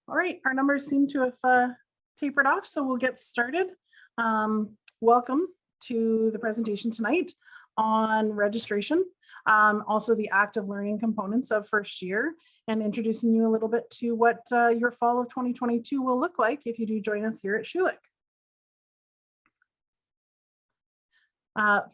All right, our numbers seem to have tapered off, so we'll get started. Welcome to the presentation tonight on registration, also the active learning components of first year, and introducing you a little bit to what your fall of 2022 will look like if you do join us here at Schulich.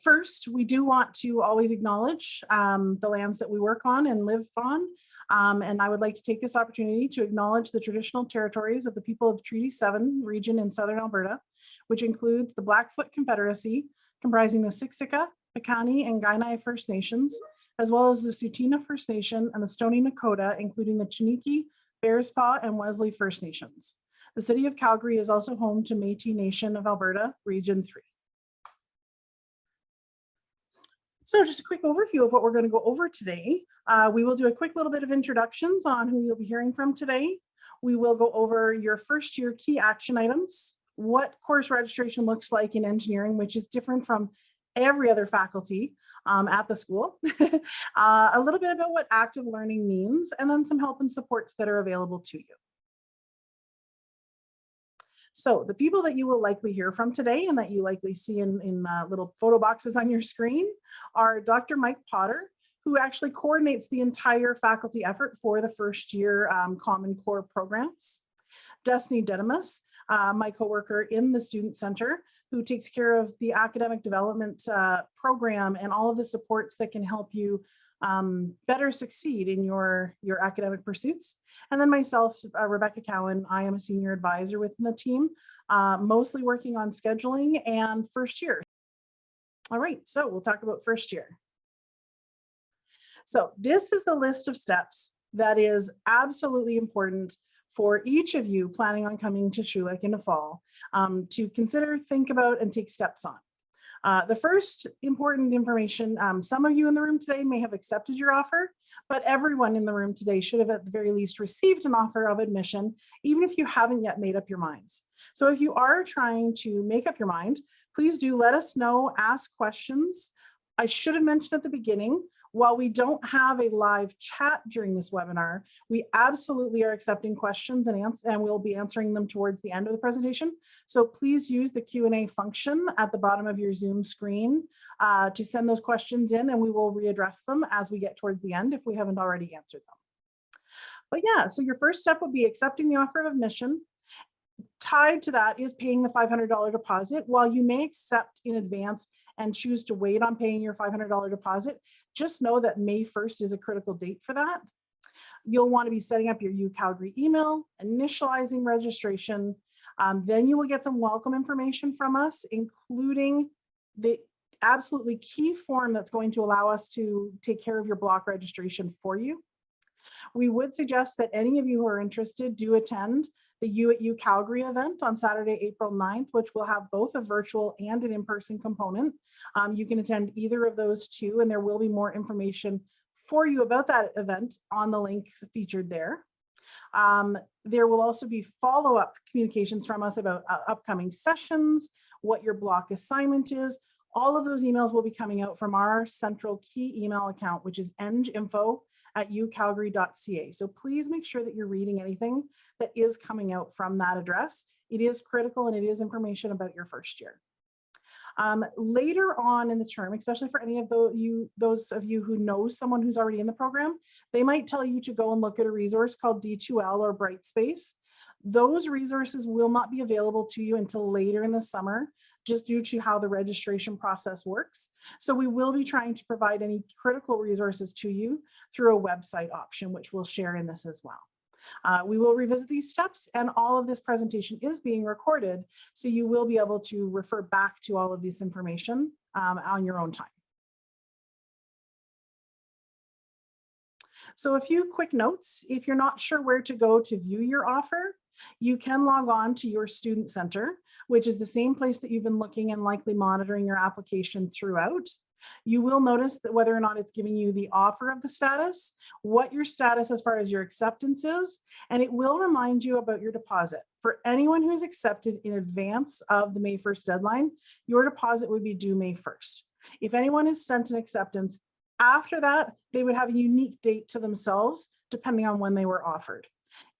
First, we do want to always acknowledge the lands that we work on and live on. And I would like to take this opportunity to acknowledge the traditional territories of the people of Treaty 7 region in southern Alberta, which includes the Blackfoot Confederacy, comprising the Siksika, Piikani, and Kainai First Nations, as well as the Tsuut'ina First Nation and the Stoney Nakoda, including the Chiniki, Bearspaw, and Wesley First Nations. The city of Calgary is also home to Métis Nation of Alberta, Region 3. So just a quick overview of what we're going to go over today. We will do a quick little bit of introductions on who you'll be hearing from today. We will go over your first year key action items, what course registration looks like in engineering, which is different from every other faculty at the school, a little bit about what active learning means, and then some help and supports that are available to you. So the people that you will likely hear from today and that you likely see in little photo boxes on your screen are Dr. Mike Potter, who actually coordinates the entire faculty effort for the first year Common Core programs. Destiny Dedimus, my coworker in the Student Center, who takes care of the academic development program and all of the supports that can help you better succeed in your academic pursuits. And then myself, Rebecca Cowan, I am a senior advisor within the team, mostly working on scheduling and first year. All right, so we'll talk about first year. So this is the list of steps that is absolutely important for each of you planning on coming to Schulich in the fall to consider, think about, and take steps on. The first important information, some of you in the room today may have accepted your offer, but everyone in the room today should have at the very least received an offer of admission, even if you haven't yet made up your minds. So if you are trying to make up your mind, please do let us know, ask questions. I should have mentioned at the beginning, while we don't have a live chat during this webinar, we absolutely are accepting questions and we'll be answering them towards the end of the presentation. So please use the Q&A function at the bottom of your Zoom screen to send those questions in, and we will readdress them as we get towards the end if we haven't already answered them. But yeah, so your first step would be accepting the offer of admission. Tied to that is paying the $500 deposit. While you may accept in advance and choose to wait on paying your $500 deposit, just know that May 1st is a critical date for that. You'll want to be setting up your UCalgary email, initializing registration. Then you will get some welcome information from us, including the absolutely key form that's going to allow us to take care of your block registration for you. We would suggest that any of you who are interested do attend the U at UCalgary event on Saturday, April 9th, which will have both a virtual and an in-person component. You can attend either of those two, and there will be more information for you about that event on the link featured there. There will also be follow-up communications from us about upcoming sessions, what your block assignment is. All of those emails will be coming out from our central key email account, which is enginfo@ucalgary.ca. So please make sure that you're reading anything that is coming out from that address. It is critical and it is information about your first year. Later on in the term, especially for any of those of you who know someone who's already in the program, they might tell you to go and look at a resource called D2L or Brightspace. Those resources will not be available to you until later in the summer, just due to how the registration process works. So we will be trying to provide any critical resources to you through a website option, which we'll share in this as well. We will revisit these steps, and all of this presentation is being recorded, so you will be able to refer back to all of this information on your own time. So a few quick notes. If you're not sure where to go to view your offer, you can log on to your Student Center, which is the same place that you've been looking and likely monitoring your application throughout. You will notice that whether or not it's giving you the offer of the status, what your status as far as your acceptance is, and it will remind you about your deposit. For anyone who's accepted in advance of the May 1st deadline, your deposit would be due May 1st. If anyone is sent an acceptance after that, they would have a unique date to themselves depending on when they were offered.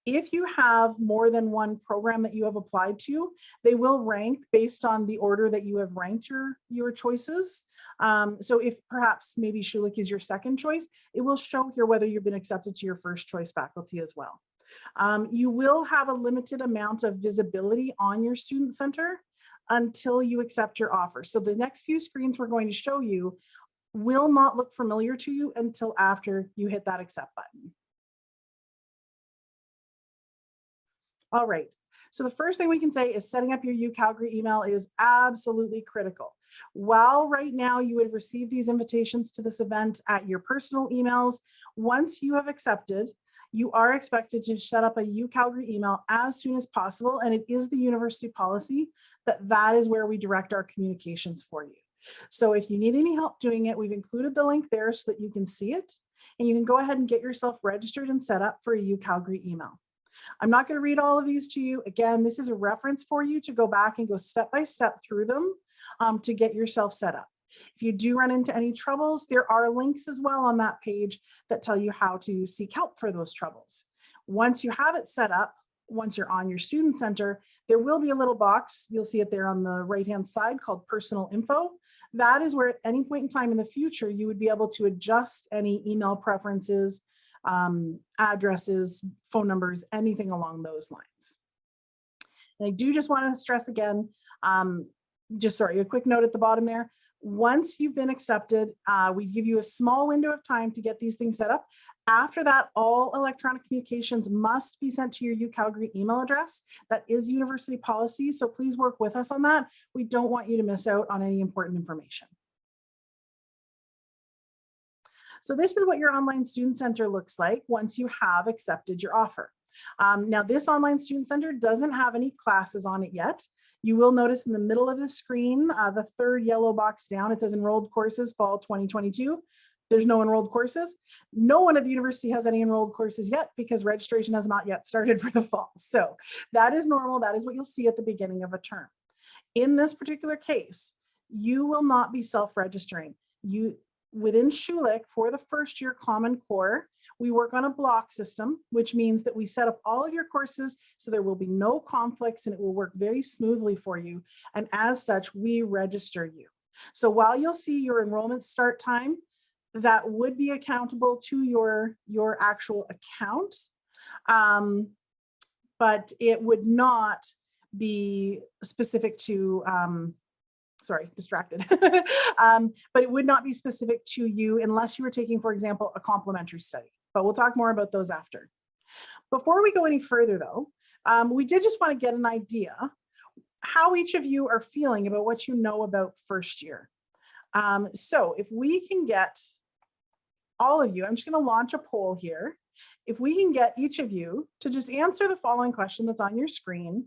If you have more than one program that you have applied to, they will rank based on the order that you have ranked your choices. So if perhaps maybe Schulich is your second choice, it will show here whether you've been accepted to your first choice faculty as well. You will have a limited amount of visibility on your student center until you accept your offer. So the next few screens we're going to show you will not look familiar to you until after you hit that accept button. All right, so the first thing we can say is setting up your UCalgary email is absolutely critical. While right now you would receive these invitations to this event at your personal emails, once you have accepted, you are expected to set up a UCalgary email as soon as possible, and it is the university policy that is where we direct our communications for you. So if you need any help doing it, we've included the link there so that you can see it, and you can go ahead and get yourself registered and set up for a UCalgary email. I'm not going to read all of these to you. Again, this is a reference for you to go back and go step by step through them to get yourself set up. If you do run into any troubles, there are links as well on that page that tell you how to seek help for those troubles. Once you have it set up, once you're on your student center, there will be a little box. You'll see it there on the right-hand side called personal info. That is where at any point in time in the future, you would be able to adjust any email preferences, addresses, phone numbers, anything along those lines. And I do just want to stress again, a quick note at the bottom there. Once you've been accepted, we give you a small window of time to get these things set up. After that, all electronic communications must be sent to your UCalgary email address. That is university policy, so please work with us on that. We don't want you to miss out on any important information. So this is what your online student center looks like once you have accepted your offer. Now this online student center doesn't have any classes on it yet. You will notice in the middle of the screen, the third yellow box down, it says enrolled courses fall 2022. There's no enrolled courses. No one at the university has any enrolled courses yet because registration has not yet started for the fall. So that is normal. That is what you'll see at the beginning of a term. In this particular case, you will not be self-registering. Within Schulich, for the first year Common Core, we work on a block system, which means that we set up all of your courses so there will be no conflicts and it will work very smoothly for you. And as such, we register you. So while you'll see your enrollment start time, that would be accountable to your actual account, but it would not be specific to sorry, distracted. But it would not be specific to you unless you were taking, for example, a complementary study. But we'll talk more about those after. Before we go any further though, we did just want to get an idea how each of you are feeling about what you know about first year. So if we can get all of you, I'm just going to launch a poll here. If we can get each of you to just answer the following question that's on your screen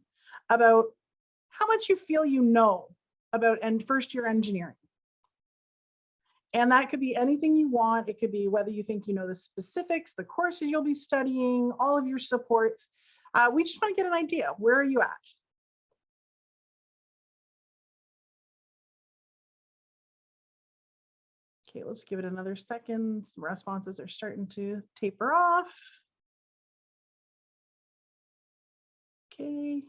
about how much you feel you know about first year engineering. And that could be anything you want. It could be whether you think you know the specifics, the courses you'll be studying, all of your supports. We just want to get an idea. Where are you at? Okay, let's give it another second. Some responses are starting to taper off. Okay.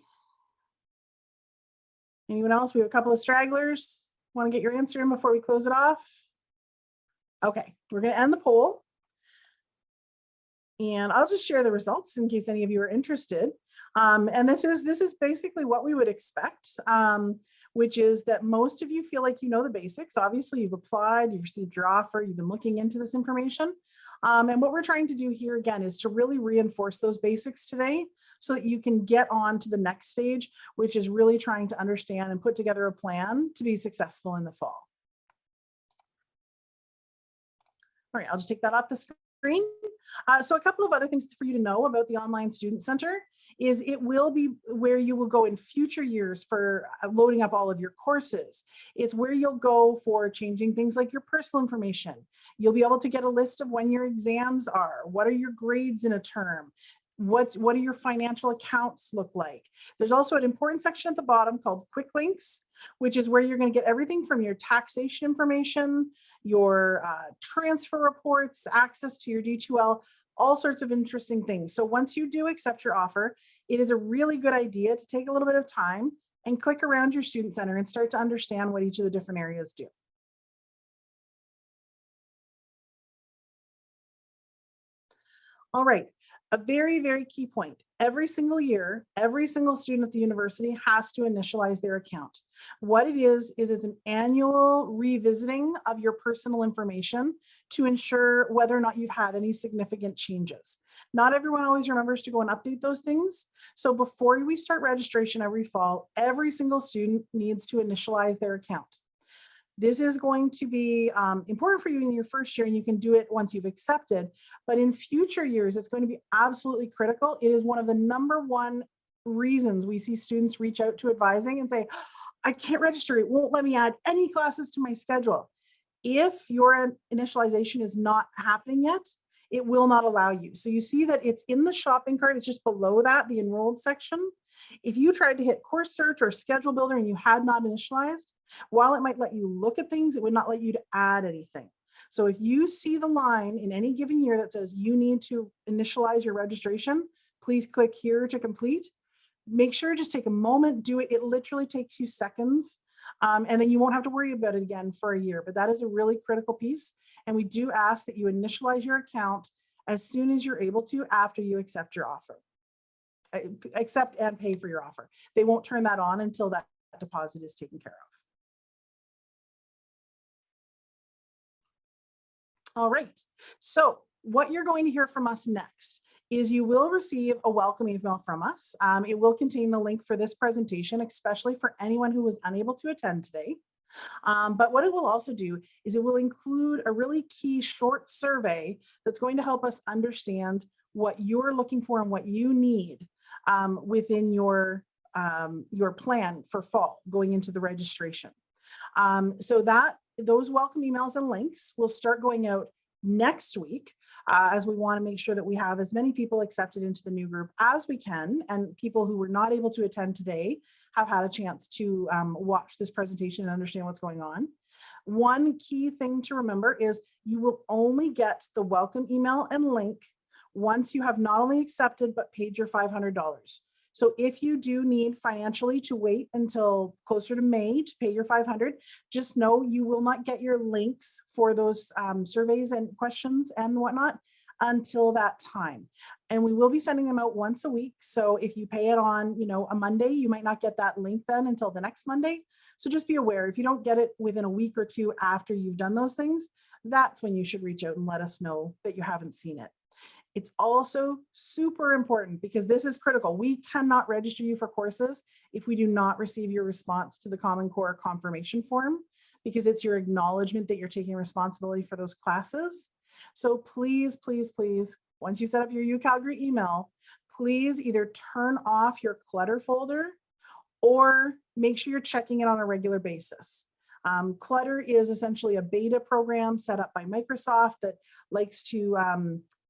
Anyone else? We have a couple of stragglers. Want to get your answer in before we close it off? Okay, we're going to end the poll. And I'll just share the results in case any of you are interested. And this is basically what we would expect, which is that most of you feel like you know the basics. Obviously, you've applied, you've received your offer, you've been looking into this information. And what we're trying to do here again is to really reinforce those basics today so that you can get on to the next stage, which is really trying to understand and put together a plan to be successful in the fall. All right, I'll just take that off the screen. So a couple of other things for you to know about the Online Student Center is it will be where you will go in future years for loading up all of your courses. It's where you'll go for changing things like your personal information. You'll be able to get a list of when your exams are, what are your grades in a term, what do your financial accounts look like. There's also an important section at the bottom called Quick Links, which is where you're going to get everything from your taxation information, your transfer reports, access to your D2L, all sorts of interesting things. So once you do accept your offer, it is a really good idea to take a little bit of time and click around your student center and start to understand what each of the different areas do. All right, a very, very key point. Every single year, every single student at the university has to initialize their account. What it is it's an annual revisiting of your personal information to ensure whether or not you've had any significant changes. Not everyone always remembers to go and update those things. So before we start registration every fall, every single student needs to initialize their account. This is going to be important for you in your first year, and you can do it once you've accepted. But in future years, it's going to be absolutely critical. It is one of the #1 reasons we see students reach out to advising and say, I can't register. It won't let me add any classes to my schedule. If your initialization is not happening yet, it will not allow you. So you see that it's in the shopping cart. It's just below that, the enrolled section. If you tried to hit course search or schedule builder and you had not initialized, while it might let you look at things, it would not let you to add anything. So if you see the line in any given year that says you need to initialize your registration, please click here to complete. Make sure just take a moment, do it. It literally takes you seconds. And then you won't have to worry about it again for a year, but that is a really critical piece. And we do ask that you initialize your account as soon as you're able to after you accept your offer. Accept and pay for your offer. They won't turn that on until that deposit is taken care of. All right, so what you're going to hear from us next is you will receive a welcome email from us. It will contain the link for this presentation, especially for anyone who was unable to attend today. But what it will also do is it will include a really key short survey that's going to help us understand what you're looking for and what you need within your plan for fall going into the registration. So those welcome emails and links will start going out next week as we want to make sure that we have as many people accepted into the new group as we can, and people who were not able to attend today have had a chance to watch this presentation and understand what's going on. One key thing to remember is you will only get the welcome email and link once you have not only accepted but paid your $500. So if you do need financially to wait until closer to May to pay your $500, just know you will not get your links for those surveys and questions and whatnot until that time. And we will be sending them out once a week. So if you pay it on, a Monday, you might not get that link then until the next Monday. So just be aware, if you don't get it within a week or two after you've done those things, that's when you should reach out and let us know that you haven't seen it. It's also super important because this is critical. We cannot register you for courses if we do not receive your response to the Common Core confirmation form, because it's your acknowledgement that you're taking responsibility for those classes. So please, please, please, once you set up your UCalgary email, please either turn off your clutter folder or make sure you're checking it on a regular basis. Clutter is essentially a beta program set up by Microsoft that likes to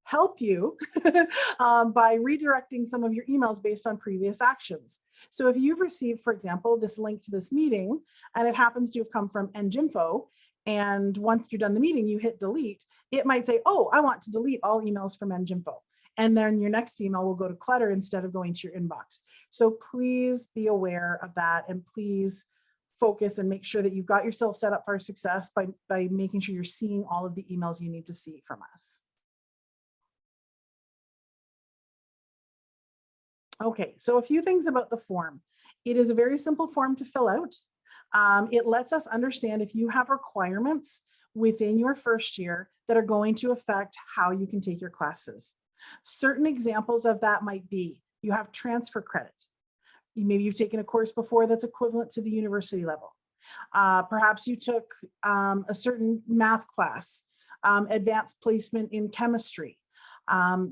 help you by redirecting some of your emails based on previous actions. So if you've received, for example, this link to this meeting, and it happens to have come from EngInfo, and once you're done the meeting, you hit delete, it might say, oh, I want to delete all emails from EngInfo. And then your next email will go to clutter instead of going to your inbox. So please be aware of that, and please focus and make sure that you've got yourself set up for success by making sure you're seeing all of the emails you need to see from us. Okay, so a few things about the form. It is a very simple form to fill out. It lets us understand if you have requirements within your first year that are going to affect how you can take your classes. Certain examples of that might be you have transfer credit. Maybe you've taken a course before that's equivalent to the university level. Perhaps you took a certain math class, advanced placement in chemistry.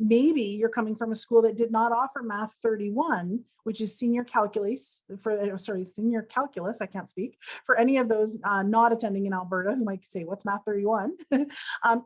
Maybe you're coming from a school that did not offer Math 31, which is senior calculus, I can't speak, for any of those not attending in Alberta who might say, what's Math 31?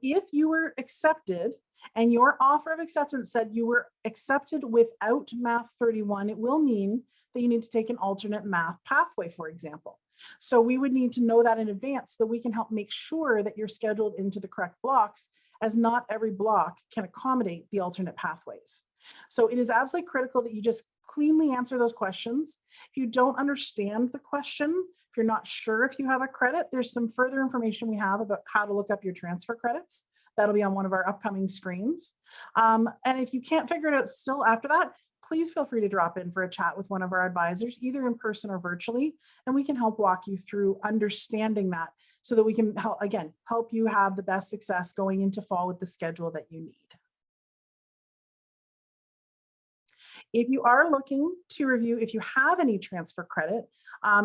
If you were accepted and your offer of acceptance said you were accepted without Math 31, it will mean that you need to take an alternate math pathway, for example. So we would need to know that in advance so that we can help make sure that you're scheduled into the correct blocks as not every block can accommodate the alternate pathways. So it is absolutely critical that you just cleanly answer those questions. If you don't understand the question, if you're not sure if you have a credit, there's some further information we have about how to look up your transfer credits. That'll be on one of our upcoming screens. And if you can't figure it out still after that, please feel free to drop in for a chat with one of our advisors, either in person or virtually, and we can help walk you through understanding that so that we can help, again, help you have the best success going into fall with the schedule that you need. If you are looking to review if you have any transfer credit,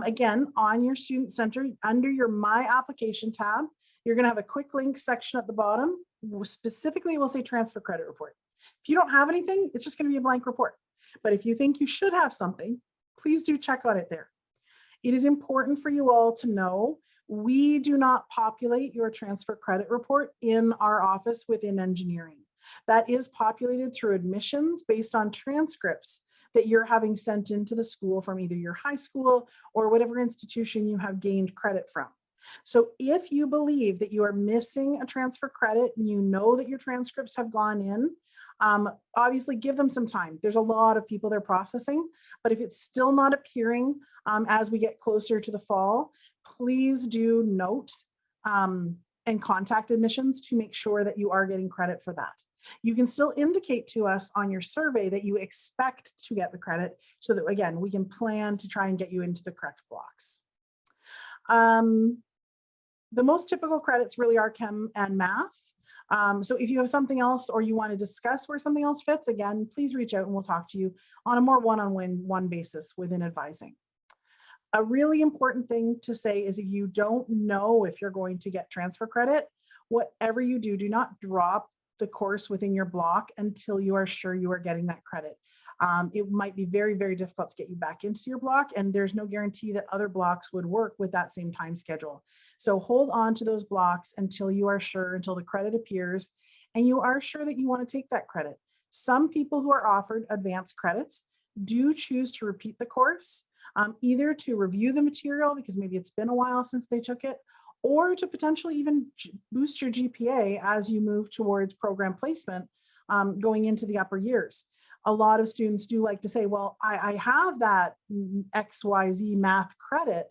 again, on your Student Center, under your My Application tab, you're going to have a quick link section at the bottom. Specifically, we'll say transfer credit report. If you don't have anything, it's just going to be a blank report. But if you think you should have something, please do check on it there. It is important for you all to know we do not populate your transfer credit report in our office within engineering. That is populated through admissions based on transcripts that you're having sent into the school from either your high school or whatever institution you have gained credit from. So if you believe that you are missing a transfer credit and you know that your transcripts have gone in, obviously give them some time. There's a lot of people they're processing, but if it's still not appearing as we get closer to the fall, please do note and contact admissions to make sure that you are getting credit for that. You can still indicate to us on your survey that you expect to get the credit so that, again, we can plan to try and get you into the correct blocks. The most typical credits really are chem and math. So if you have something else or you want to discuss where something else fits, again, please reach out and we'll talk to you on a more one-on-one basis within advising. A really important thing to say is if you don't know if you're going to get transfer credit, whatever you do, do not drop the course within your block until you are sure you are getting that credit. It might be very, very difficult to get you back into your block, and there's no guarantee that other blocks would work with that same time schedule. So hold on to those blocks until you are sure, until the credit appears, and you are sure that you want to take that credit. Some people who are offered advanced credits do choose to repeat the course, either to review the material because maybe it's been a while since they took it, or to potentially even boost your GPA as you move towards program placement going into the upper years. A lot of students do like to say, well, I have that XYZ math credit,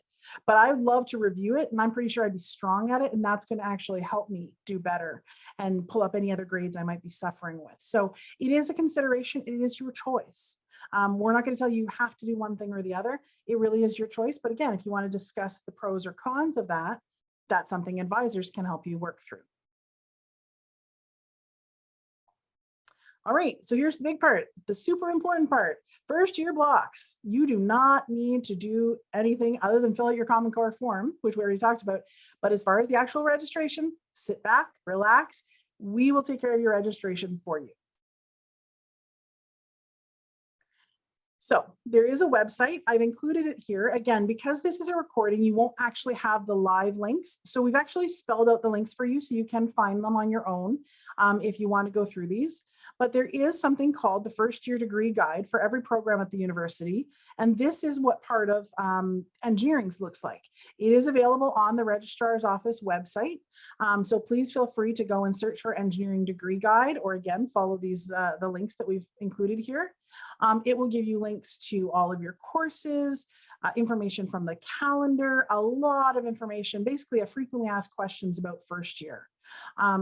but I'd love to review it and I'm pretty sure I'd be strong at it and that's going to actually help me do better and pull up any other grades I might be suffering with. So it is a consideration, it is your choice. We're not going to tell you have to do one thing or the other. It really is your choice. But again, if you want to discuss the pros or cons of that, that's something advisors can help you work through. All right, so here's the big part, the super important part. First year blocks. You do not need to do anything other than fill out your Common Core form, which we already talked about. But as far as the actual registration, sit back, relax. We will take care of your registration for you. So there is a website. I've included it here. Again, because this is a recording, you won't actually have the live links. So we've actually spelled out the links for you so you can find them on your own if you want to go through these. But there is something called the First Year Degree Guide for every program at the university. And this is what part of engineering looks like. It is available on the Registrar's Office website. So please feel free to go and search for Engineering Degree Guide, or again, follow these the links that we've included here. It will give you links to all of your courses, information from the calendar, a lot of information, basically a frequently asked questions about first year.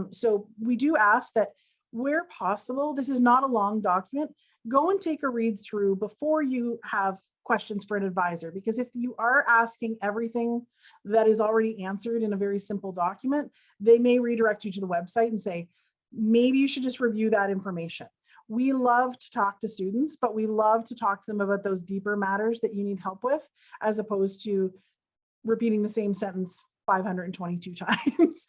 So we do ask that where possible, this is not a long document, go and take a read through before you have questions for an advisor, because if you are asking everything that is already answered in a very simple document, they may redirect you to the website and say, maybe you should just review that information. We love to talk to students, but we love to talk to them about those deeper matters that you need help with, as opposed to repeating the same sentence 522 times.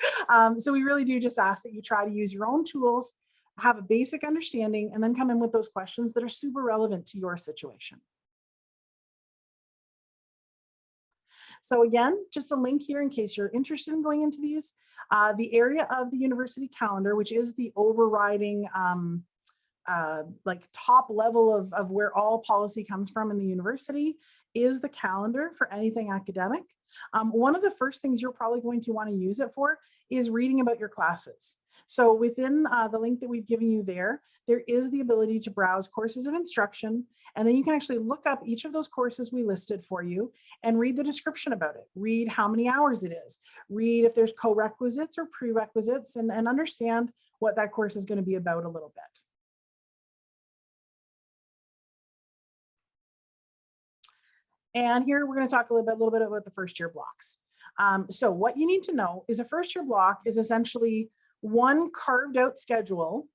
So we really do just ask that you try to use your own tools, have a basic understanding, and then come in with those questions that are super relevant to your situation. So again, just a link here in case you're interested in going into these. The area of the university calendar, which is the overriding like top level of where all policy comes from in the university, is the calendar for anything academic. One of the first things you're probably going to want to use it for is reading about your classes. So within the link that we've given you there is the ability to browse courses of instruction, and then you can actually look up each of those courses we listed for you and read the description about it, read how many hours it is, read if there's co-requisites or prerequisites, and understand what that course is going to be about a little bit. And here we're going to talk a little bit about the first year blocks. So what you need to know is a first year block is essentially one carved out schedule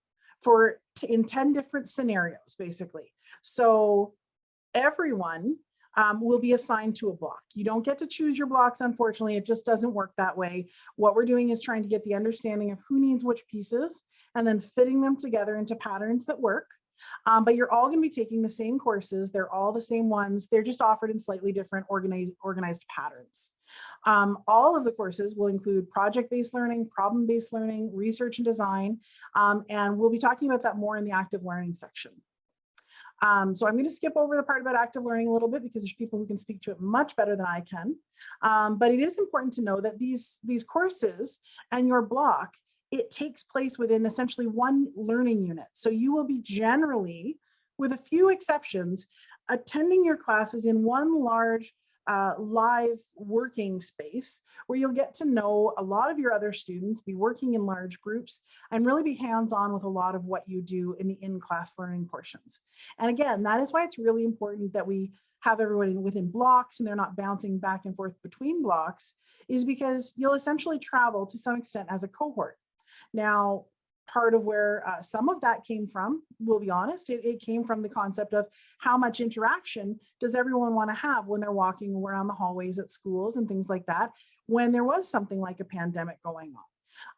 in 10 different scenarios, basically. So everyone will be assigned to a block. You don't get to choose your blocks, unfortunately. It just doesn't work that way. What we're doing is trying to get the understanding of who needs which pieces and then fitting them together into patterns that work. But you're all going to be taking the same courses. They're all the same ones. They're just offered in slightly different organized patterns. All of the courses will include project-based learning, problem-based learning, research and design, and we'll be talking about that more in the active learning section. So I'm going to skip over the part about active learning a little bit because there's people who can speak to it much better than I can. But it is important to know that these courses and your block, it takes place within essentially one learning unit. So you will be generally, with a few exceptions, attending your classes in one large live working space where you'll get to know a lot of your other students, be working in large groups, and really be hands-on with a lot of what you do in the in-class learning portions. And again, that is why it's really important that we have everyone within blocks and they're not bouncing back and forth between blocks, is because you'll essentially travel to some extent as a cohort. Now, part of where some of that came from, we'll be honest, it came from the concept of how much interaction does everyone want to have when they're walking around the hallways at schools and things like that, when there was something like a pandemic going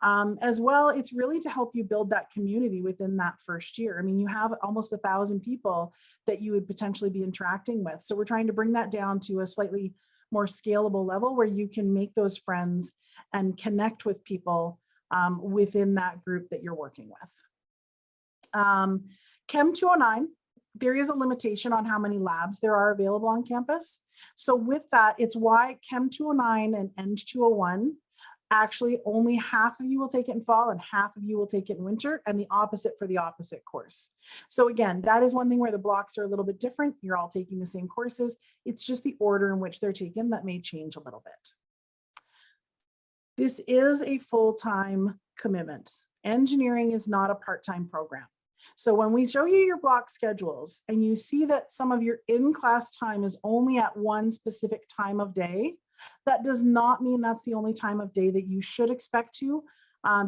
on. As well, it's really to help you build that community within that first year. I mean, you have almost 1,000 people that you would potentially be interacting with. So we're trying to bring that down to a slightly more scalable level where you can make those friends and connect with people within that group that you're working with. Chem 209, there is a limitation on how many labs there are available on campus. So with that, it's why Chem 209 and Eng 201, actually only half of you will take it in fall and half of you will take it in winter, and the opposite for the opposite course. So again, that is one thing where the blocks are a little bit different. You're all taking the same courses. It's just the order in which they're taken that may change a little bit. This is a full-time commitment. Engineering is not a part-time program. So when we show you your block schedules and you see that some of your in-class time is only at one specific time of day, that does not mean that's the only time of day that you should expect to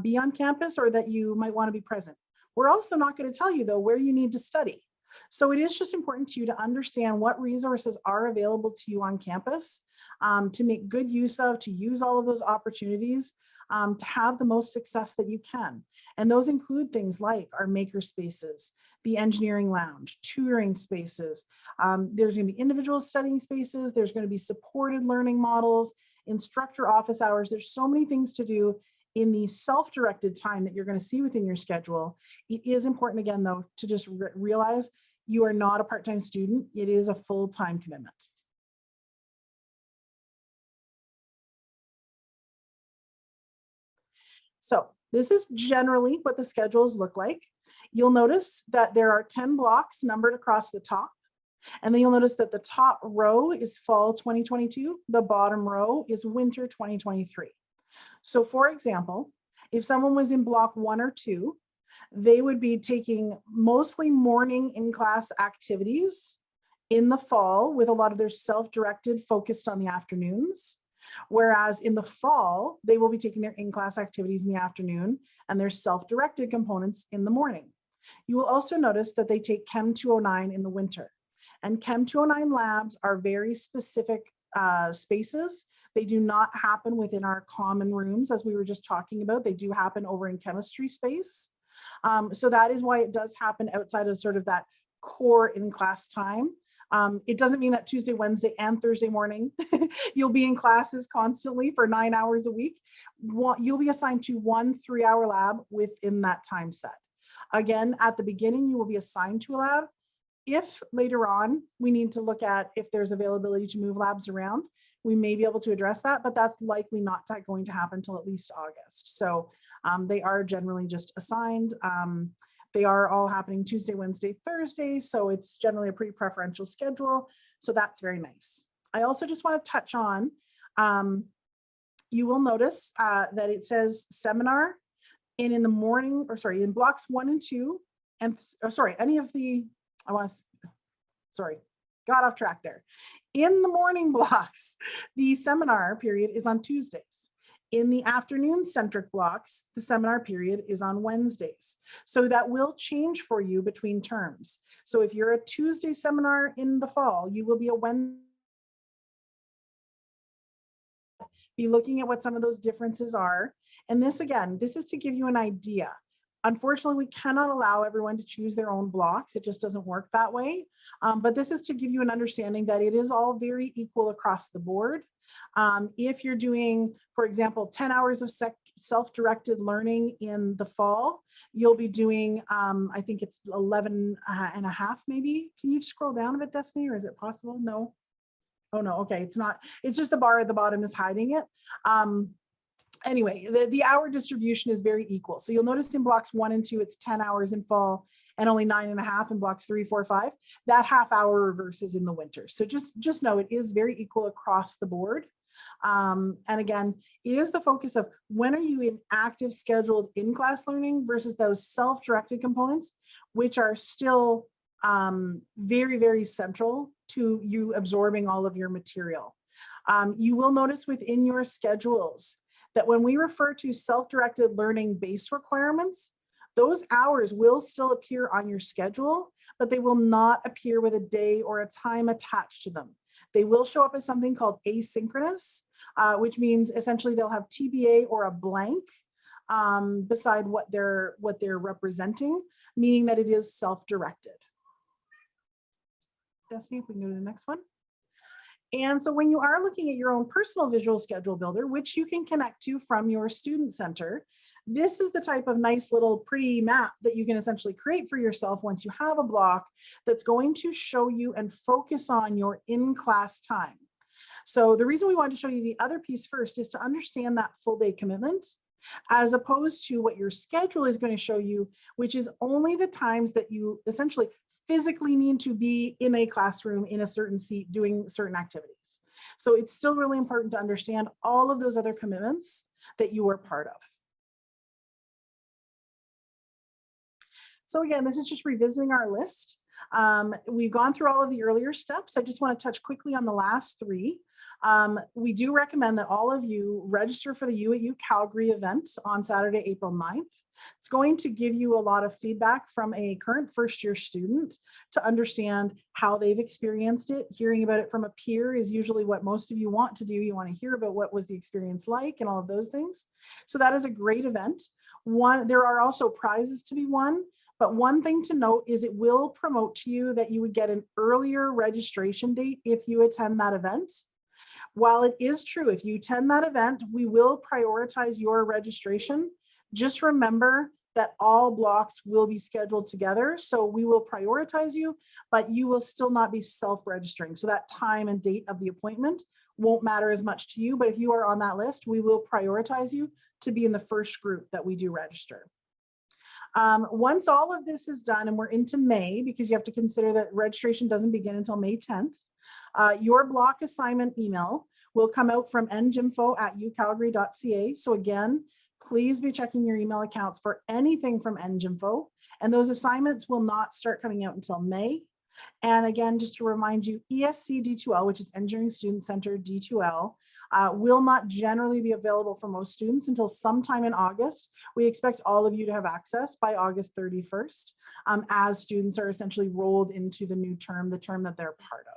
be on campus or that you might want to be present. We're also not going to tell you, though, where you need to study. So it is just important to you to understand what resources are available to you on campus, to make good use of, to use all of those opportunities, to have the most success that you can. And those include things like our maker spaces, the engineering lounge, tutoring spaces. There's going to be individual studying spaces. There's going to be supported learning models, instructor office hours. There's so many things to do in the self-directed time that you're going to see within your schedule. It is important, again, though, to just realize you are not a part-time student. It is a full-time commitment. So this is generally what the schedules look like. You'll notice that there are 10 blocks numbered across the top. And then you'll notice that the top row is fall 2022. The bottom row is winter 2023. So for example, if someone was in block 1 or 2, they would be taking mostly morning in-class activities in the fall with a lot of their self-directed focused on the afternoons. Whereas in the fall, they will be taking their in-class activities in the afternoon and their self-directed components in the morning. You will also notice that they take Chem 209 in the winter. And Chem 209 labs are very specific spaces. They do not happen within our common rooms, as we were just talking about. They do happen over in chemistry space. So that is why it does happen outside of sort of that core in-class time. It doesn't mean that Tuesday, Wednesday, and Thursday morning, you'll be in classes constantly for 9 hours a week. You'll be assigned to 1 3-hour lab within that time set. Again, at the beginning, you will be assigned to a lab. If later on we need to look at if there's availability to move labs around, we may be able to address that, but that's likely not going to happen until at least August. So They are generally just assigned. They are all happening Tuesday, Wednesday, Thursday, so it's generally a pretty preferential schedule. So that's very nice. I also just want to touch on, you will notice that it says seminar in the morning, or sorry, in blocks 1 and 2, and any of the, got off track there. In the morning blocks, the seminar period is on Tuesdays. In the afternoon centric blocks, the seminar period is on Wednesdays. So that will change for you between terms. So if you're a Tuesday seminar in the fall, you will be a Wednesday. Be looking at what some of those differences are. And this, again, this is to give you an idea. Unfortunately, we cannot allow everyone to choose their own blocks. It just doesn't work that way. But this is to give you an understanding that it is all very equal across the board. If you're doing, for example, 10 hours of self-directed learning in the fall, you'll be doing, I think it's 11 and a half maybe. Can you scroll down a bit, Destiny, or is it possible? No. Oh no, okay, it's not. It's just the bar at the bottom is hiding it. Anyway, the hour distribution is very equal. So you'll notice in blocks 1 and 2, it's 10 hours in fall and only 9.5 in blocks 3, 4, 5. That half hour reverses in the winter. So just know it is very equal across the board. And again, it is the focus of when are you in active scheduled in-class learning versus those self-directed components, which are still very, very central to you absorbing all of your material. You will notice within your schedules that when we refer to self-directed learning base requirements, those hours will still appear on your schedule, but they will not appear with a day or a time attached to them. They will show up as something called asynchronous, which means essentially they'll have TBA or a blank beside what they're representing, meaning that it is self-directed. Destiny, if we can go to the next one. And so when you are looking at your own personal visual schedule builder, which you can connect to from your student center, this is the type of nice little pretty map that you can essentially create for yourself once you have a block that's going to show you and focus on your in-class time. So the reason we wanted to show you the other piece first is to understand that full day commitment, as opposed to what your schedule is going to show you, which is only the times that you essentially physically need to be in a classroom in a certain seat doing certain activities. So it's still really important to understand all of those other commitments that you are part of. So again, this is just revisiting our list. We've gone through all of the earlier steps. I just want to touch quickly on the last 3. We do recommend that all of you register for the U at UCalgary event on Saturday, April 9th. It's going to give you a lot of feedback from a current first year student to understand how they've experienced it. Hearing about it from a peer is usually what most of you want to do. You want to hear about what was the experience like and all of those things. So that is a great event. There are also prizes to be won, but one thing to note is it will promote to you that you would get an earlier registration date if you attend that event. While it is true, if you attend that event, we will prioritize your registration. Just remember that all blocks will be scheduled together. So we will prioritize you, but you will still not be self-registering. So that time and date of the appointment won't matter as much to you, but if you are on that list, we will prioritize you to be in the first group that we do register. Once all of this is done and we're into May, because you have to consider that registration doesn't begin until May 10th, your block assignment email will come out from ngimfo@ucalgary.ca. So again, please be checking your email accounts for anything from ngimfo, and those assignments will not start coming out until May. And again, just to remind you, ESC D2L, which is Engineering Student Center D2L, will not generally be available for most students until sometime in August. We expect all of you to have access by August 31st, as students are essentially rolled into the new term, the term that they're part of.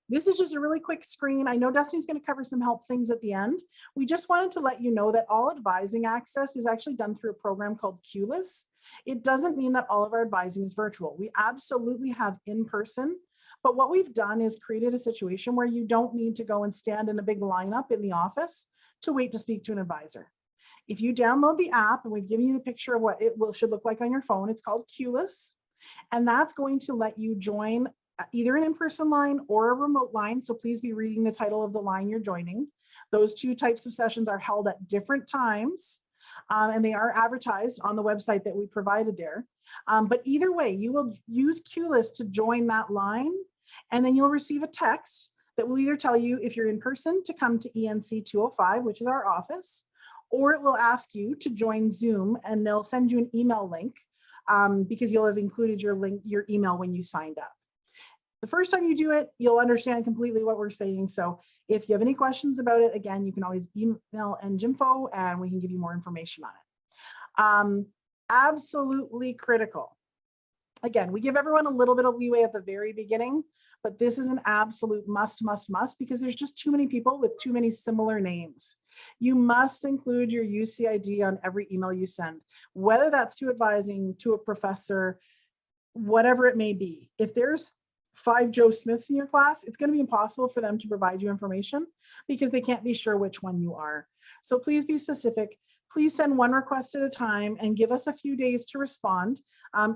This is just a really quick screen. I know Destiny's going to cover some help things at the end. We just wanted to let you know that all advising access is actually done through a program called Schulich. It doesn't mean that all of our advising is virtual. We absolutely have in person, but what we've done is created a situation where you don't need to go and stand in a big lineup in the office to wait to speak to an advisor. If you download the app, and we've given you the picture of what it should look like on your phone, it's called Schulich, and that's going to let you join either an in-person line or a remote line. So please be reading the title of the line you're joining. Those two types of sessions are held at different times, and they are advertised on the website that we provided there. But either way, you will use QList to join that line, and then you'll receive a text that will either tell you if you're in person to come to ENC 205, which is our office, or it will ask you to join Zoom, and they'll send you an email link because you'll have included your email when you signed up. The first time you do it, you'll understand completely what we're saying. So if you have any questions about it, again, you can always email EngInfo and we can give you more information on it. Absolutely critical. Again, we give everyone a little bit of leeway at the very beginning, but this is an absolute must because there's just too many people with too many similar names. You must include your UCID on every email you send, whether that's to advising, to a professor, whatever it may be. If there's 5 Joe Smiths in your class, it's going to be impossible for them to provide you information because they can't be sure which one you are. So please be specific. Please send one request at a time and give us a few days to respond.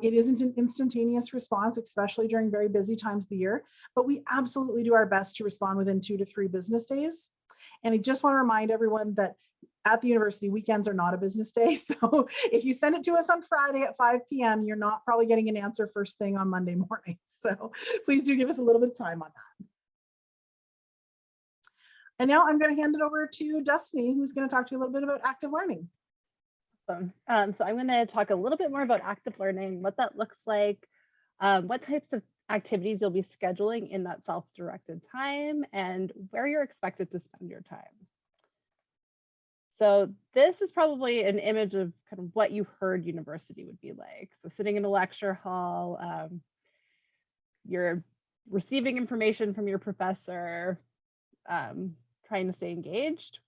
It isn't an instantaneous response, especially during very busy times of the year, but we absolutely do our best to respond within 2 to 3 business days. And I just want to remind everyone that at the university, weekends are not a business day. So if you send it to us on Friday at 5 p.m., you're not probably getting an answer first thing on Monday morning. So please do give us a little bit of time on that. And now I'm going to hand it over to Destiny, who's going to talk to you a little bit about active learning. Awesome. So I'm going to talk a little bit more about active learning, what that looks like, what types of activities you'll be scheduling in that self-directed time, and where you're expected to spend your time. So this is probably an image of kind of what you heard university would be like. So sitting in a lecture hall, you're receiving information from your professor, trying to stay engaged.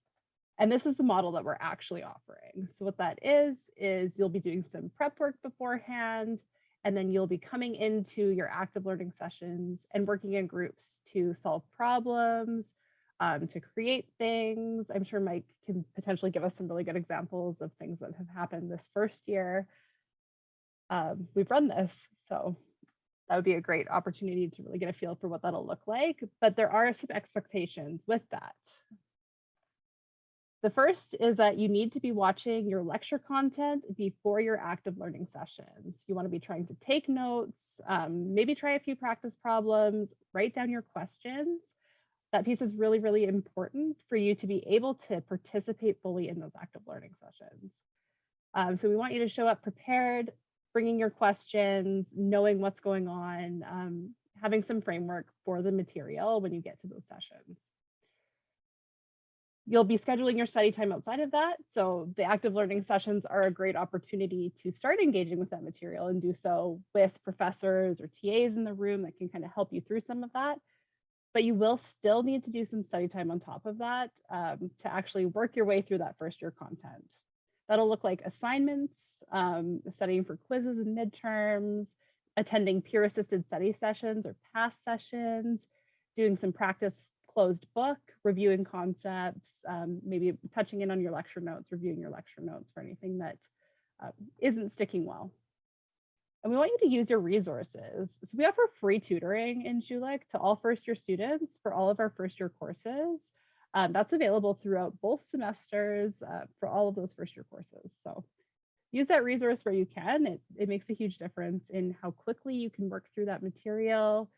And this is the model that we're actually offering. So what that is you'll be doing some prep work beforehand, and then you'll be coming into your active learning sessions and working in groups to solve problems, to create things. I'm sure Mike can potentially give us some really good examples of things that have happened this first year. We've run this, so that would be a great opportunity to really get a feel for what that'll look like. But there are some expectations with that. The first is that you need to be watching your lecture content before your active learning sessions. You want to be trying to take notes, maybe try a few practice problems, write down your questions. That piece is really, really important for you to be able to participate fully in those active learning sessions. So we want you to show up prepared, bringing your questions, knowing what's going on, having some framework for the material when you get to those sessions. You'll be scheduling your study time outside of that. So the active learning sessions are a great opportunity to start engaging with that material and do so with professors or TAs in the room that can kind of help you through some of that. But you will still need to do some study time on top of that to actually work your way through that first year content. That'll look like assignments, studying for quizzes and midterms, attending peer-assisted study sessions or past sessions, doing some practice closed book, reviewing concepts, maybe touching in on your lecture notes, reviewing your lecture notes for anything that isn't sticking well. And we want you to use your resources. So we offer free tutoring in Schulich to all first year students for all of our first year courses. That's available throughout both semesters for all of those first year courses. So use that resource where you can. It makes a huge difference in how quickly you can work through that material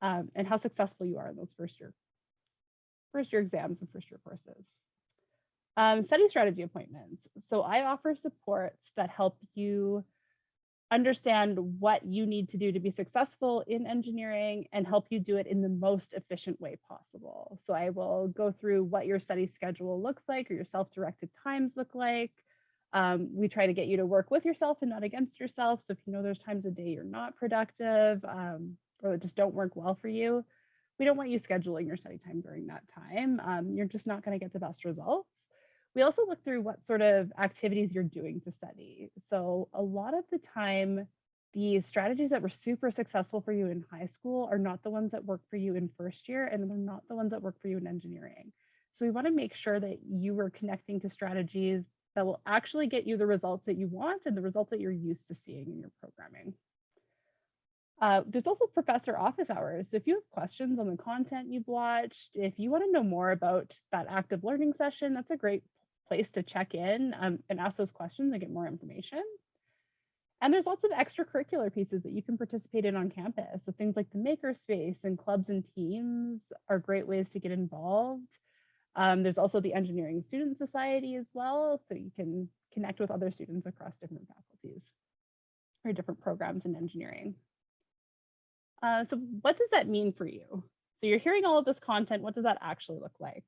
and how successful you are in those first year exams and first year courses. Study strategy appointments. So I offer supports that help you understand what you need to do to be successful in engineering and help you do it in the most efficient way possible. So I will go through what your study schedule looks like or your self-directed times look like. We try to get you to work with yourself and not against yourself. So if you know there's times a day you're not productive or that just don't work well for you, we don't want you scheduling your study time during that time. You're just not going to get the best results. We also look through what sort of activities you're doing to study. So a lot of the time, the strategies that were super successful for you in high school are not the ones that work for you in first year, and they're not the ones that work for you in engineering. So we want to make sure that you are connecting to strategies that will actually get you the results that you want and the results that you're used to seeing in your programming. There's also professor office hours. So if you have questions on the content you've watched, if you want to know more about that active learning session, that's a great place to check in and ask those questions and get more information. And there's lots of extracurricular pieces that you can participate in on campus. So things like the makerspace and clubs and teams are great ways to get involved. There's also the Engineering Student Society as well, so you can connect with other students across different faculties or different programs in engineering. So what does that mean for you? So you're hearing all of this content, what does that actually look like?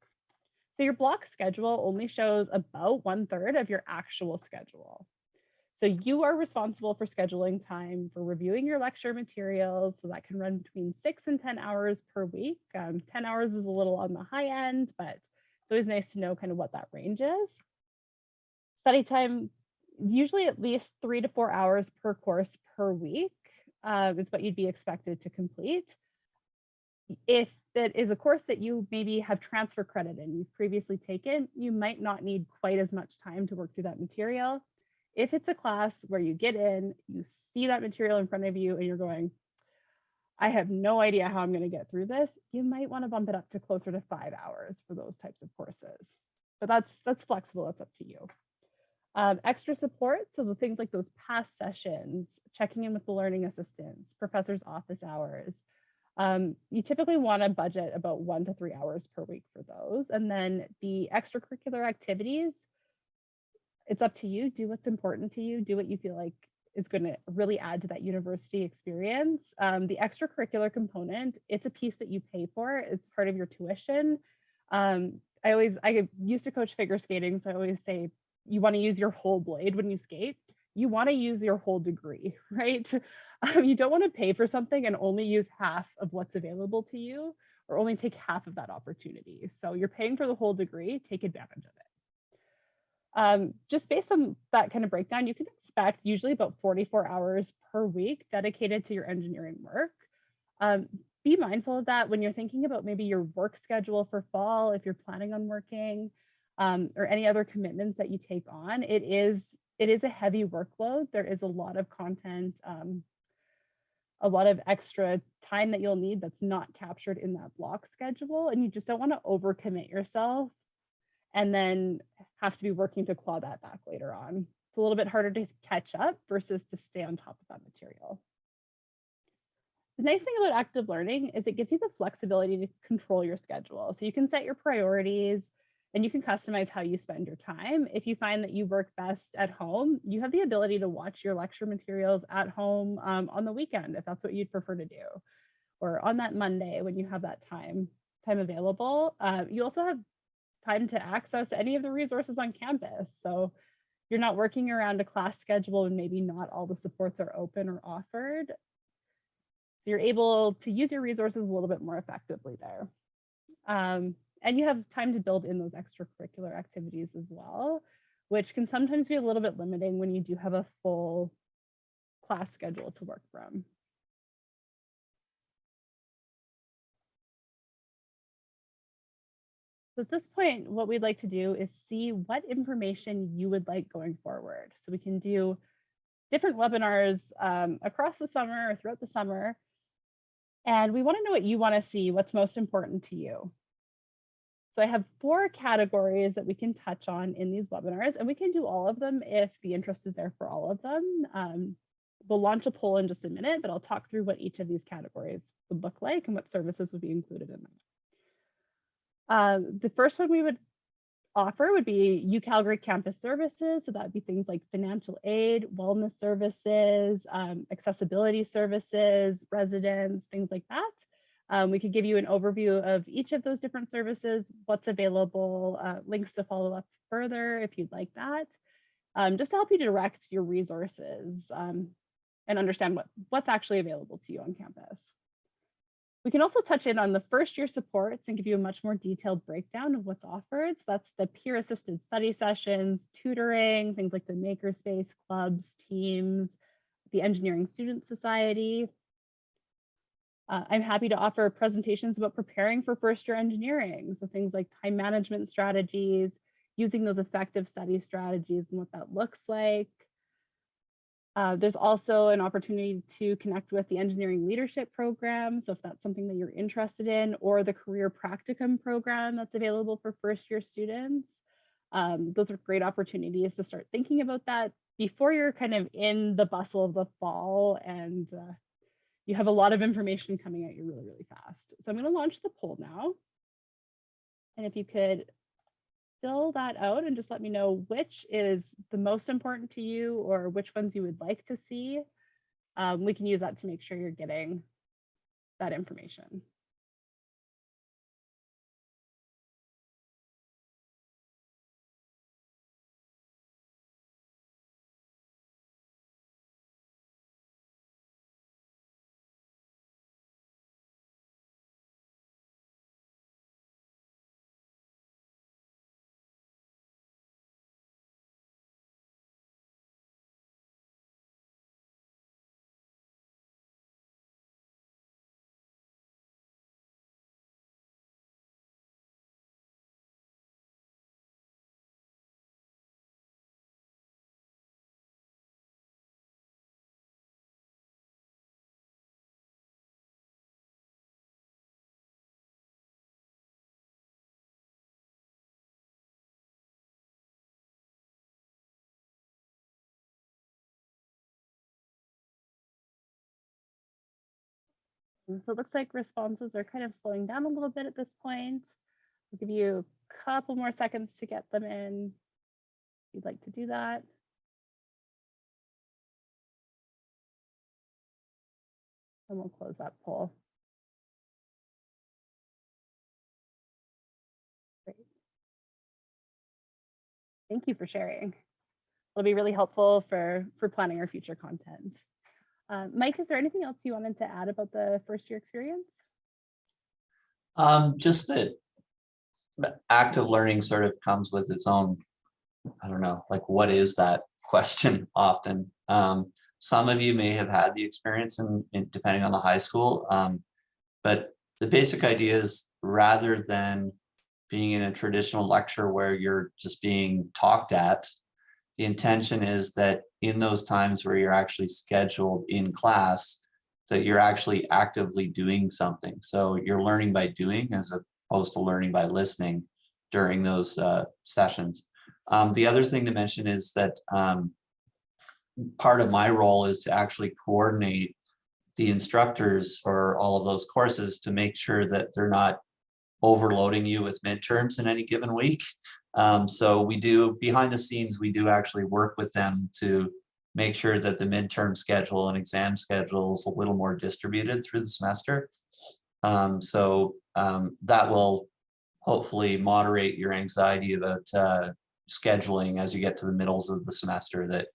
So your block schedule only shows about 1/3 of your actual schedule. So you are responsible for scheduling time for reviewing your lecture materials. So that can run between 6 and 10 hours per week. 10 hours is a little on the high end, but it's always nice to know kind of what that range is. Study time, usually at least 3 to 4 hours per course per week is what you'd be expected to complete. If that is a course that you maybe have transfer credit in, you've previously taken, you might not need quite as much time to work through that material. If it's a class where you get in, you see that material in front of you and you're going, I have no idea how I'm going to get through this, you might want to bump it up to closer to 5 hours for those types of courses. But that's flexible, that's up to you. Extra support, so the things like those past sessions, checking in with the learning assistants, professors' office hours. You typically want to budget about 1 to 3 hours per week for those. And then the extracurricular activities, it's up to you. Do what's important to you. Do what you feel like is going to really add to that university experience. The extracurricular component, it's a piece that you pay for. It's part of your tuition. I used to coach figure skating, so I always say you want to use your whole blade when you skate. You want to use your whole degree, right? You don't want to pay for something and only use half of what's available to you or only take half of that opportunity. So you're paying for the whole degree, take advantage of it. Just based on that kind of breakdown, you can expect usually about 44 hours per week dedicated to your engineering work. Be mindful of that when you're thinking about maybe your work schedule for fall, if you're planning on working, or any other commitments that you take on. It is a heavy workload. There is a lot of content, a lot of extra time that you'll need that's not captured in that block schedule. And you just don't want to overcommit yourself and then have to be working to claw that back later on. It's a little bit harder to catch up versus to stay on top of that material. The nice thing about active learning is it gives you the flexibility to control your schedule. So you can set your priorities and you can customize how you spend your time. If you find that you work best at home, you have the ability to watch your lecture materials at home on the weekend, if that's what you'd prefer to do, or on that Monday when you have that time available. You also have time to access any of the resources on campus. So you're not working around a class schedule and maybe not all the supports are open or offered. So you're able to use your resources a little bit more effectively there. And you have time to build in those extracurricular activities as well, which can sometimes be a little bit limiting when you do have a full class schedule to work from. So at this point, what we'd like to do is see what information you would like going forward. So we can do different webinars across the summer or throughout the summer. And we want to know what you want to see, what's most important to you. So I have 4 categories that we can touch on in these webinars, and we can do all of them if the interest is there for all of them. We'll launch a poll in just a minute, but I'll talk through what each of these categories would look like and what services would be included in them. The first one we would offer would be UCalgary campus services. So that would be things like financial aid, wellness services, accessibility services, residence, things like that. We could give you an overview of each of those different services, what's available, links to follow up further if you'd like that, just to help you direct your resources and understand what's actually available to you on campus. We can also touch in on the first year supports and give you a much more detailed breakdown of what's offered. So that's the peer assisted study sessions, tutoring, things like the makerspace, clubs, teams, the Engineering Student Society. I'm happy to offer presentations about preparing for first year engineering. So things like time management strategies, using those effective study strategies and what that looks like. There's also an opportunity to connect with the engineering leadership program. So if that's something that you're interested in, or the career practicum program that's available for first year students. Those are great opportunities to start thinking about that before you're kind of in the bustle of the fall and you have a lot of information coming at you really, really fast. So I'm going to launch the poll now. And if you could fill that out and just let me know which is the most important to you or which ones you would like to see. We can use that to make sure you're getting that information. So it looks like responses are kind of slowing down a little bit at this point. I'll give you a couple more seconds to get them in if you'd like to do that. And we'll close that poll. Great. Thank you for sharing. It'll be really helpful for planning our future content. Mike, is there anything else you wanted to add about the first year experience? Just that active learning sort of comes with its own, I don't know, like what is that question often. Some of you may have had the experience in depending on the high school, but the basic idea is rather than being in a traditional lecture where you're just being talked at, the intention is that in those times where you're actually scheduled in class, that you're actually actively doing something. So you're learning by doing as opposed to learning by listening during those sessions. The other thing to mention is that part of my role is to actually coordinate the instructors for all of those courses to make sure that they're not overloading you with midterms in any given week. So we do, behind the scenes, we do actually work with them to make sure that the midterm schedule and exam schedule is a little more distributed through the semester. That will hopefully moderate your anxiety about scheduling as you get to the middles of the semester, that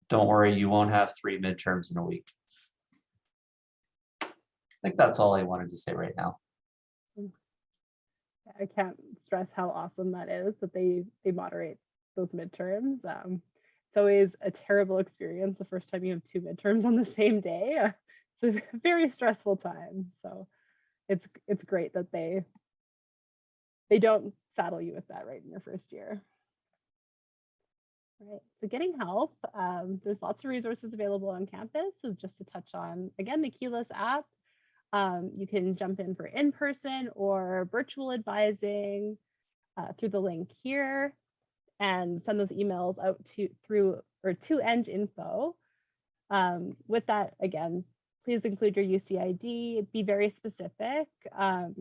don't worry, you won't have 3 midterms in a week. I think that's all I wanted to say right now. I can't stress how awesome that is that they moderate those midterms. It's always a terrible experience the first time you have 2 midterms on the same day. It's a very stressful time. So it's great that they don't saddle you with that right in your first year. Right. So getting help, there's lots of resources available on campus. So just to touch on, again, the Keyless app, you can jump in for in-person or virtual advising through the link here and send those emails out to Eng info. With that, again, please include your UCID, be very specific.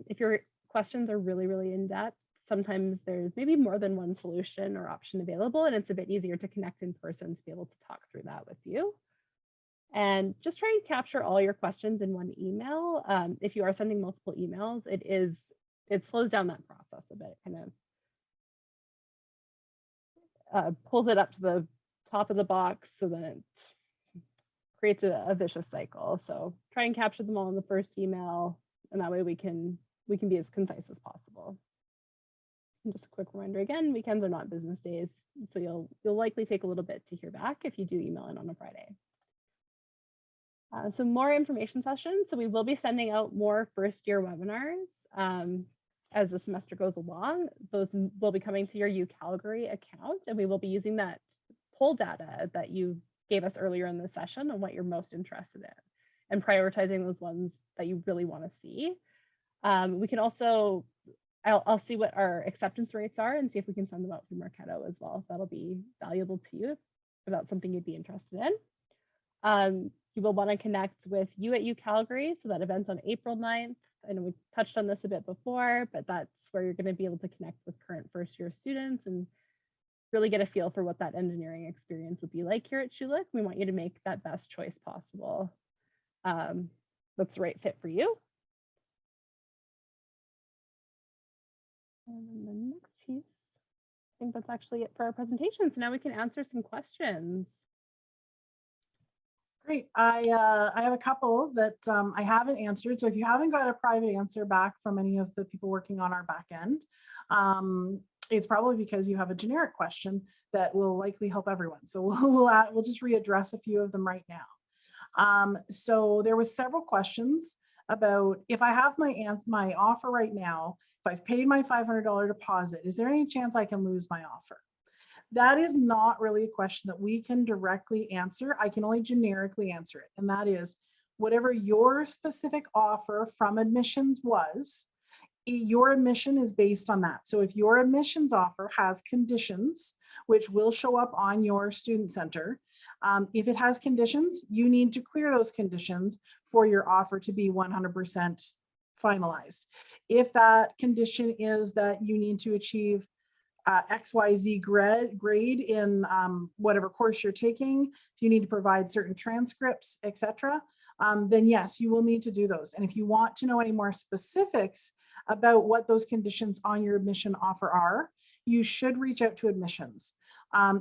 If your questions are really, really in-depth, sometimes there's maybe more than one solution or option available, and it's a bit easier to connect in person to be able to talk through that with you. And just try and capture all your questions in one email. If you are sending multiple emails, it slows down that process a bit, kind of pulls it up to the top of the box so that it creates a vicious cycle. So try and capture them all in the first email, and that way we can be as concise as possible. And just a quick reminder again, weekends are not business days, so you'll likely take a little bit to hear back if you do email in on a Friday. Some more information sessions. So we will be sending out more first year webinars as the semester goes along. Those will be coming to your UCalgary account, and we will be using that poll data that you gave us earlier in the session on what you're most interested in and prioritizing those ones that you really want to see. We can also, I'll see what our acceptance rates are and see if we can send them out through Marketo as well. If that'll be valuable to you, if that's something you'd be interested in. You will want to connect with you at UCalgary. So that event on April 9th. I know we touched on this a bit before, but that's where you're going to be able to connect with current first year students and really get a feel for what that engineering experience would be like here at Schulich. We want you to make that best choice possible. That's the right fit for you. And then the next piece, I think that's actually it for our presentation. So now we can answer some questions. Great. I have a couple that I haven't answered. So if you haven't got a private answer back from any of the people working on our back end, it's probably because you have a generic question that will likely help everyone. So we'll just readdress a few of them right now. So there was several questions about if I have my offer right now, if I've paid my $500 deposit, is there any chance I can lose my offer? That is not really a question that we can directly answer. I can only generically answer it. And that is whatever your specific offer from admissions was, your admission is based on that. So if your admissions offer has conditions, which will show up on your student center, if it has conditions, you need to clear those conditions for your offer to be 100% finalized. If that condition is that you need to achieve XYZ grade in whatever course you're taking, if you need to provide certain transcripts, etc., then yes, you will need to do those. And if you want to know any more specifics about what those conditions on your admission offer are, you should reach out to admissions.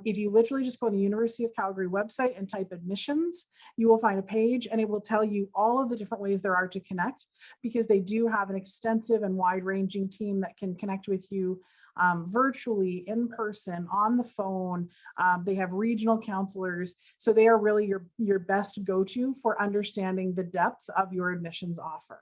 If you literally just go to the University of Calgary website and type admissions, you will find a page and it will tell you all of the different ways there are to connect, because they do have an extensive and wide-ranging team that can connect with you virtually, in person, on the phone. They have regional counselors. So they are really your best go-to for understanding the depth of your admissions offer.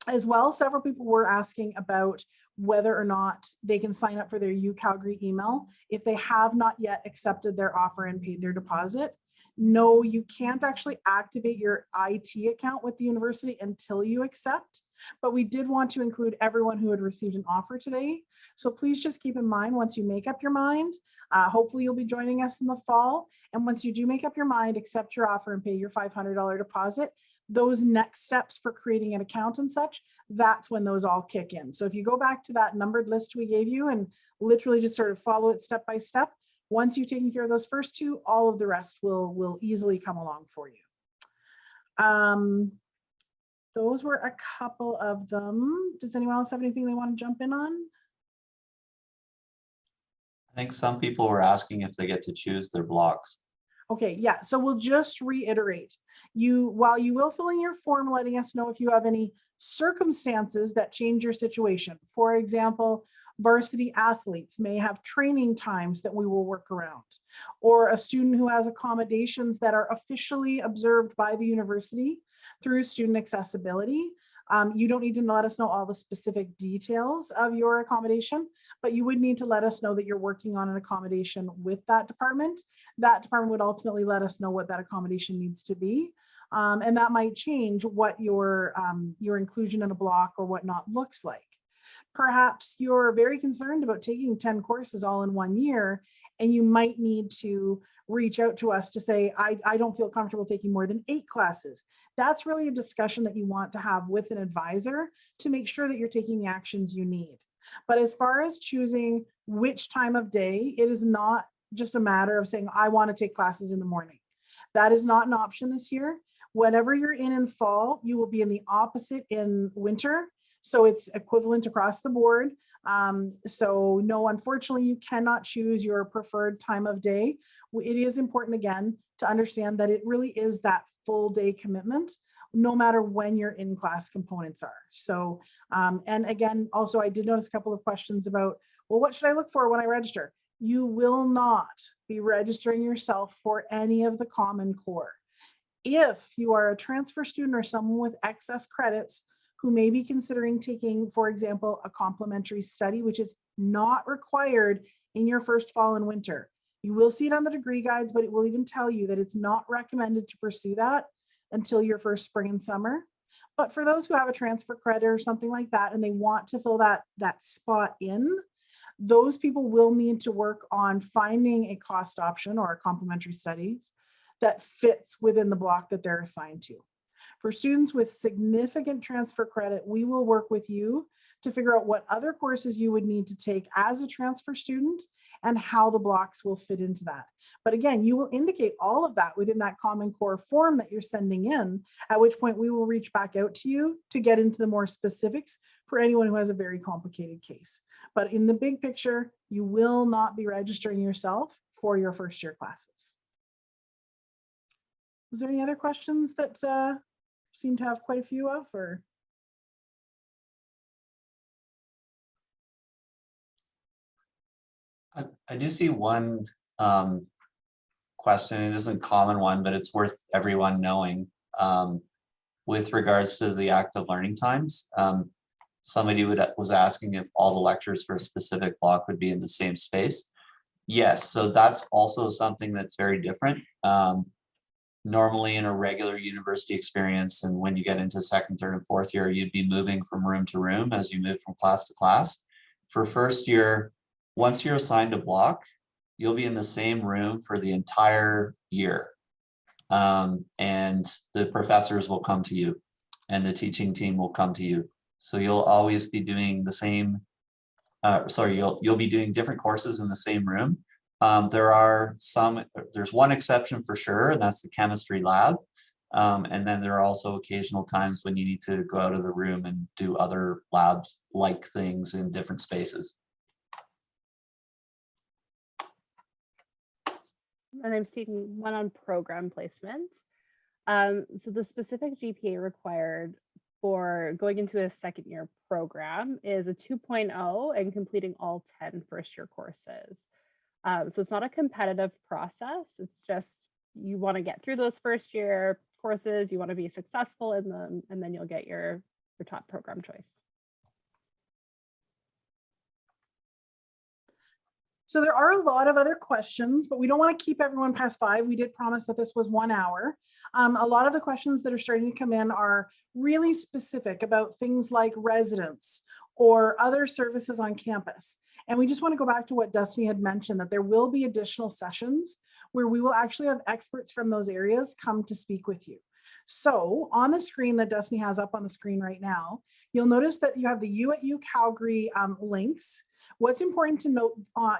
As well, several people were asking about whether or not they can sign up for their UCalgary email if they have not yet accepted their offer and paid their deposit. No, you can't actually activate your IT account with the university until you accept. But we did want to include everyone who had received an offer today. So please just keep in mind, once you make up your mind, hopefully you'll be joining us in the fall. And once you do make up your mind, accept your offer and pay your $500 deposit, those next steps for creating an account and such, that's when those all kick in. So if you go back to that numbered list we gave you and literally just sort of follow it step by step, once you've taken care of those first two, all of the rest will easily come along for you. Those were a couple of them. Does anyone else have anything they want to jump in on? I think some people were asking if they get to choose their blocks. Okay, yeah, so we'll just reiterate. While you will fill in your form letting us know if you have any circumstances that change your situation. For example, varsity athletes may have training times that we will work around, or a student who has accommodations that are officially observed by the university through student accessibility. You don't need to let us know all the specific details of your accommodation, but you would need to let us know that you're working on an accommodation with that department. That department would ultimately let us know what that accommodation needs to be. And that might change what your inclusion in a block or whatnot looks like. Perhaps you're very concerned about taking 10 courses all in 1 year, and you might need to reach out to us to say, I don't feel comfortable taking more than 8 classes. That's really a discussion that you want to have with an advisor to make sure that you're taking the actions you need. But as far as choosing which time of day, it is not just a matter of saying, I want to take classes in the morning. That is not an option this year. Whenever you're in fall, you will be in the opposite in winter. So it's equivalent across the board. So no, unfortunately, you cannot choose your preferred time of day. It is important, again, to understand that it really is that full day commitment, no matter when your in-class components are. So, and again, also, I did notice a couple of questions about, well, what should I look for when I register? You will not be registering yourself for any of the Common Core. If you are a transfer student or someone with excess credits who may be considering taking, for example, a complementary study, which is not required in your first fall and winter, You will see it on the degree guides, but it will even tell you that it's not recommended to pursue that until your first spring and summer. But for those who have a transfer credit or something like that, and they want to fill that spot in, those people will need to work on finding a cost option or a complementary studies that fits within the block that they're assigned to. For students with significant transfer credit, we will work with you to figure out what other courses you would need to take as a transfer student and how the blocks will fit into that. But again, you will indicate all of that within that Common Core form that you're sending in, at which point we will reach back out to you to get into the more specifics for anyone who has a very complicated case. But in the big picture, you will not be registering yourself for your first year classes. Was there any other questions that seem to have quite a few of, or? I do see one question. It isn't a common one, but it's worth everyone knowing with regards to the active learning times. Somebody was asking if all the lectures for a specific block would be in the same space. Yes, so that's also something that's very different. Normally in a regular university experience, and when you get into second, third, and fourth year, you'd be moving from room to room as you move from class to class. For first year, once you're assigned a block, you'll be in the same room for the entire year. And the professors will come to you and the teaching team will come to you. So you'll always be doing the same, you'll be doing different courses in the same room. There's one exception for sure, and that's the chemistry lab. And then there are also occasional times when you need to go out of the room and do other labs like things in different spaces. And I'm seeing one on program placement. So the specific GPA required for going into a second year program is a 2.0 and completing all 10 first year courses. So it's not a competitive process. It's just you want to get through those first year courses, you want to be successful in them, and then you'll get your top program choice. So there are a lot of other questions, but we don't want to keep everyone past 5. We did promise that this was 1 hour. A lot of the questions that are starting to come in are really specific about things like residence or other services on campus. And we just want to go back to what Dusty had mentioned, that there will be additional sessions where we will actually have experts from those areas come to speak with you. So on the screen that Dusty has up on the screen right now, you'll notice that you have the U at UCalgary links. What's important to note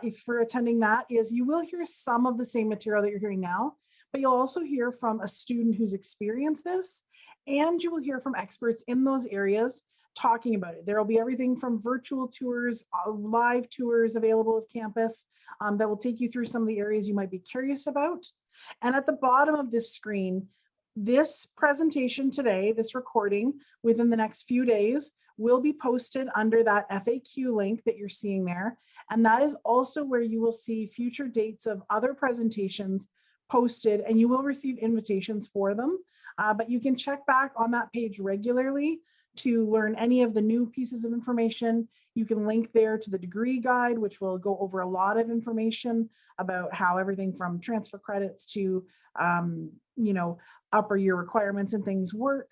if you're attending that is you will hear some of the same material that you're hearing now, but you'll also hear from a student who's experienced this, and you will hear from experts in those areas talking about it. There will be everything from virtual tours, live tours available of campus that will take you through some of the areas you might be curious about. And at the bottom of this screen, this presentation today, this recording within the next few days, will be posted under that FAQ link that you're seeing there. And that is also where you will see future dates of other presentations posted, and you will receive invitations for them. But you can check back on that page regularly to learn any of the new pieces of information. You can link there to the degree guide, which will go over a lot of information about how everything from transfer credits to, upper year requirements and things work.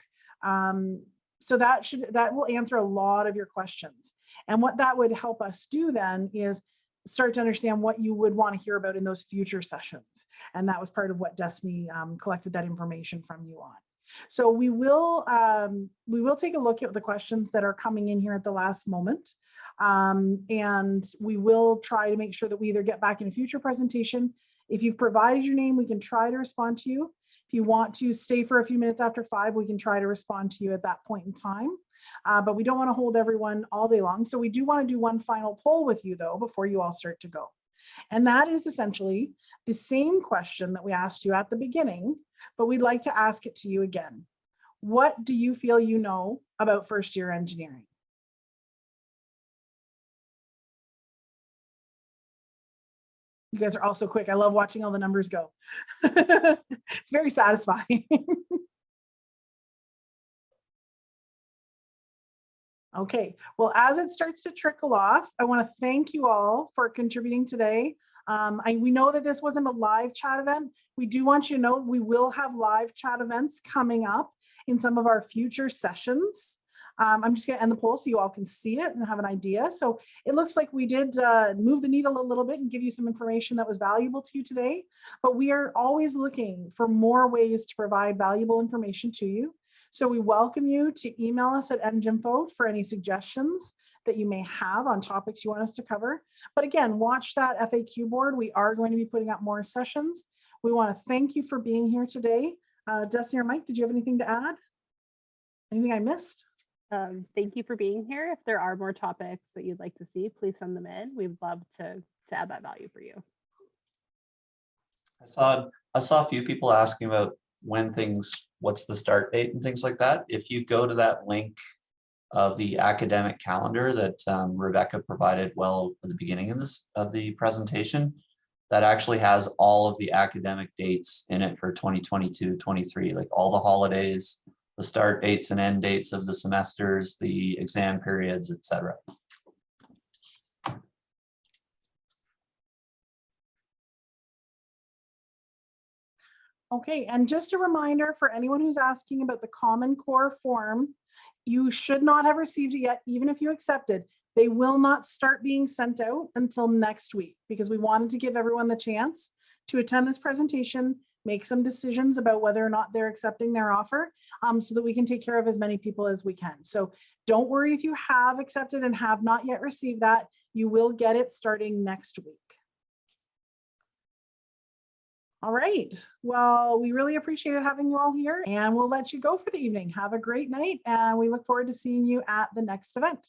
So that will answer a lot of your questions. And what that would help us do then is start to understand what you would want to hear about in those future sessions. And that was part of what Destiny collected that information from you on. So we will take a look at the questions that are coming in here at the last moment. And we will try to make sure that we either get back in a future presentation. If you've provided your name, we can try to respond to you. If you want to stay for a few minutes after 5, we can try to respond to you at that point in time. But we don't want to hold everyone all day long. So we do want to do one final poll with you though, before you all start to go. And that is essentially the same question that we asked you at the beginning, but we'd like to ask it to you again. What do you feel you know about first year engineering? You guys are all so quick. I love watching all the numbers go. It's very satisfying. Okay, well, as it starts to trickle off, I want to thank you all for contributing today. We know that this wasn't a live chat event. We do want you to know we will have live chat events coming up in some of our future sessions. I'm just going to end the poll so you all can see it and have an idea. So it looks like we did move the needle a little bit and give you some information that was valuable to you today, but we are always looking for more ways to provide valuable information to you. So we welcome you to email us at mginfo for any suggestions that you may have on topics you want us to cover. But again, watch that FAQ board. We are going to be putting up more sessions. We want to thank you for being here today. Destiny or Mike, did you have anything to add? Anything I missed? Thank you for being here. If there are more topics that you'd like to see, please send them in. We'd love to add that value for you. I saw a few people asking about what's the start date and things like that. If you go to that link of the academic calendar that Rebecca provided well at the beginning of the presentation, that actually has all of the academic dates in it for 2022-23, like all the holidays, the start dates and end dates of the semesters, the exam periods, etc. Okay, and just a reminder for anyone who's asking about the Common Core form, you should not have received it yet, even if you accepted. They will not start being sent out until next week because we wanted to give everyone the chance to attend this presentation, make some decisions about whether or not they're accepting their offer, so that we can take care of as many people as we can. So don't worry if you have accepted and have not yet received that. You will get it starting next week. All right. Well, we really appreciated having you all here, and we'll let you go for the evening. Have a great night, and we look forward to seeing you at the next event.